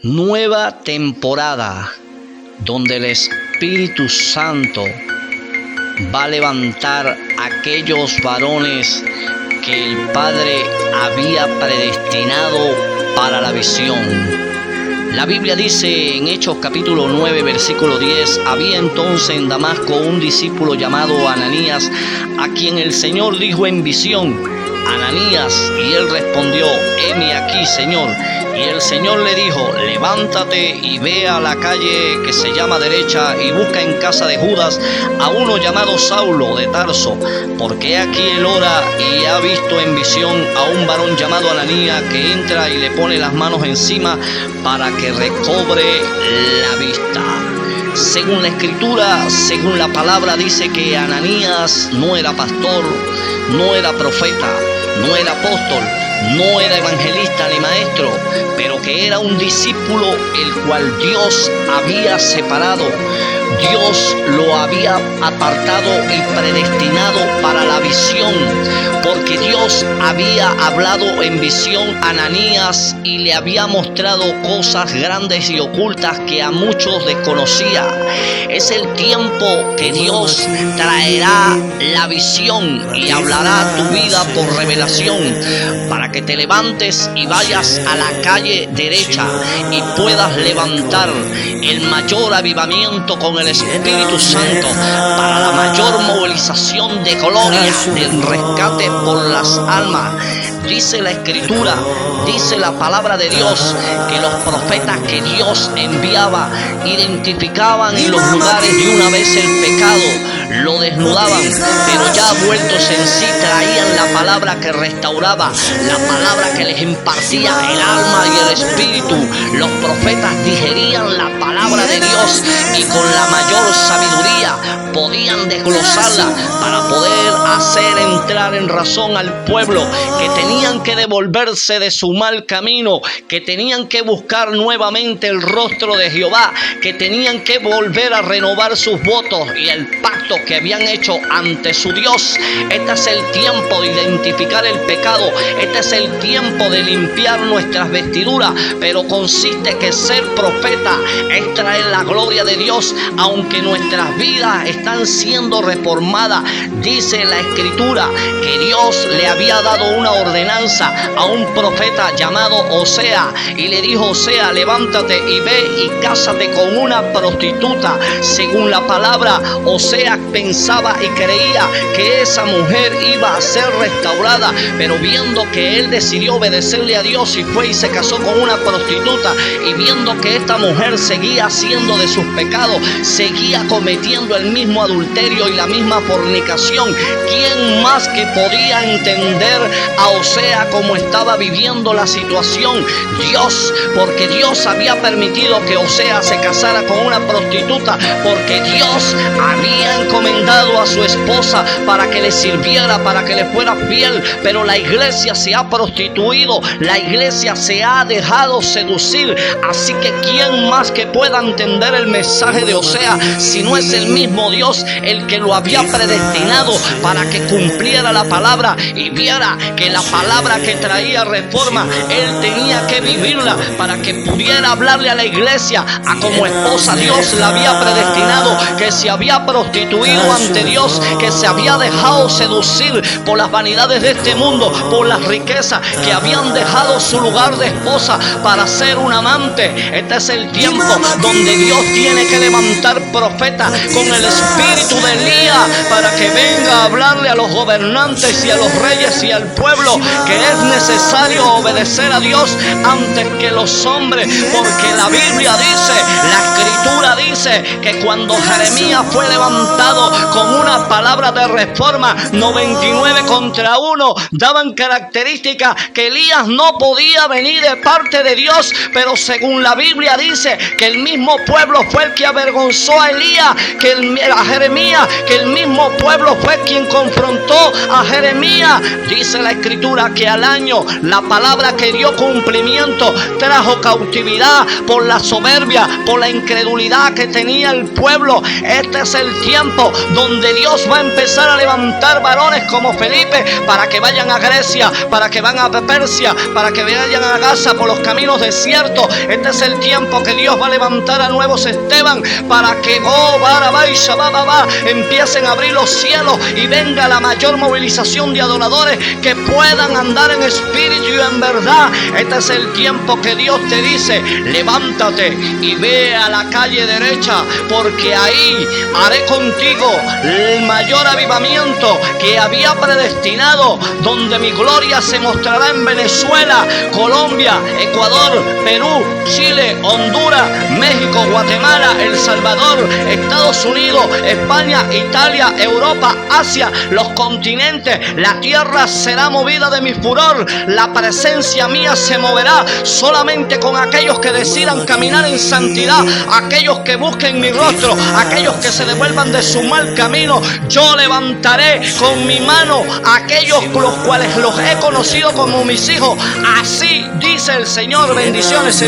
Nueva temporada donde el Espíritu Santo va a levantar a aquellos varones que el Padre había predestinado para la visión. La Biblia dice en Hechos capítulo 9 versículo 10: había entonces en Damasco un discípulo llamado Ananías, a quien el Señor dijo en visión: Ananías, y él respondió: heme aquí, Señor. Y el Señor le dijo: levántate y ve a la calle que se llama Derecha y busca en casa de Judas a uno llamado Saulo de Tarso, porque aquí él ora y ha visto en visión a un varón llamado Ananías que entra y le pone las manos encima para que recobre la vista. Según la Escritura, según la palabra, dice que Ananías no era pastor, no era profeta, no era apóstol, no era evangelista ni maestro, pero que era un discípulo el cual Dios había separado. Dios lo había apartado y predestinado para la visión, porque Dios había hablado en visión a Ananías y le había mostrado cosas grandes y ocultas que a muchos desconocía. Es el tiempo que Dios traerá la visión y hablará a tu vida por revelación, para que te levantes y vayas a la calle Derecha y puedas levantar el mayor avivamiento con el Espíritu Santo, para la mayor movilización de gloria, del rescate por las almas. Dice la Escritura, dice la palabra de Dios, que los profetas que Dios enviaba identificaban en los lugares de una vez el pecado, lo desnudaban, pero ya vueltos en sí traían la palabra que restauraba, la palabra que les impartía el alma y el espíritu. Los profetas digerían la palabra de Dios y con la mayor sabiduría podían desglosarla para poder hacer entrar en razón al pueblo, que tenían que devolverse de su mal camino, que tenían que buscar nuevamente el rostro de Jehová, que tenían que volver a renovar sus votos y el pacto que habían hecho ante su Dios. Este es el tiempo de identificar el pecado, este es el tiempo de limpiar nuestras vestiduras, pero consiste que ser profeta es traer la gloria de Dios, aunque nuestras vidas están siendo reformadas. Dice la Escritura que Dios le había dado una ordenanza a un profeta llamado Osea, y le dijo: Osea, levántate y ve y cásate con una prostituta. Según la palabra, Osea pensaba y creía que esa mujer iba a ser restaurada, pero viendo que él decidió obedecerle a Dios y fue y se casó con una prostituta, y viendo que esta mujer seguía haciendo de sus pecados, seguía cometiendo el mismo adulterio y la misma fornicación, ¿quién más que podía entender a Osea cómo estaba viviendo la situación? Dios, porque Dios había permitido que Osea se casara con una prostituta, porque Dios había encomendado a su esposa para que le sirviera, para que le fuera fiel, pero la iglesia se ha prostituido, la iglesia se ha dejado seducir. Así que ¿quién más que pueda entender el mensaje de Osea si no es el mismo Dios el que lo había predestinado para que cumpliera la palabra y viera que la palabra que traía reforma, él tenía que vivirla para que pudiera hablarle a la iglesia a como esposa Dios la había predestinado, que se había prostituido ante Dios, que se había dejado seducir por las vanidades de este mundo, por las riquezas, que habían dejado su lugar de esposa para ser un amante. Este es el tiempo donde Dios tiene que levantar profetas con el espíritu de Elías para que venga a hablarle a los gobernantes y a los reyes y al pueblo que es necesario obedecer a Dios antes que los hombres, porque la Biblia dice, la Escritura dice que cuando Jeremías fue levantado con una palabra de reforma, 99 contra 1 daban características que Elías no podía venir de parte de Dios, pero según la Biblia dice que el mismo pueblo fue el que avergonzó a Elías, a Jeremías, que el mismo pueblo fue quien confrontó a Jeremías. Dice la escritura que al año la palabra que dio cumplimiento trajo cautividad por la soberbia, por la incredulidad que tenía el pueblo. Este es el tiempo donde Dios va a empezar a levantar varones como Felipe para que vayan a Grecia, para que van a Persia, para que vayan a Gaza por los caminos desiertos. Este es el tiempo que Dios va a levantar a nuevos Esteban para que empiecen a abrir los cielos y venga la mayor movilización de adoradores que puedan andar en espíritu y en verdad. Este es el tiempo que Dios te dice: levántate y ve a la calle derecha, porque ahí haré contigo el mayor avivamiento que había predestinado, donde mi gloria se mostrará en Venezuela, Colombia, Ecuador, Perú, Chile, Honduras, México, Guatemala, El Salvador, Estados Unidos, España, Italia, Europa, Asia, los continentes. La tierra será movida de mi furor. La presencia mía se moverá solamente con aquellos que decidan caminar en santidad, aquellos que busquen mi rostro, aquellos que se devuelvan de su mal camino. Yo levantaré con mi mano a aquellos los cuales los he conocido como mis hijos. Así dice el Señor. Bendiciones.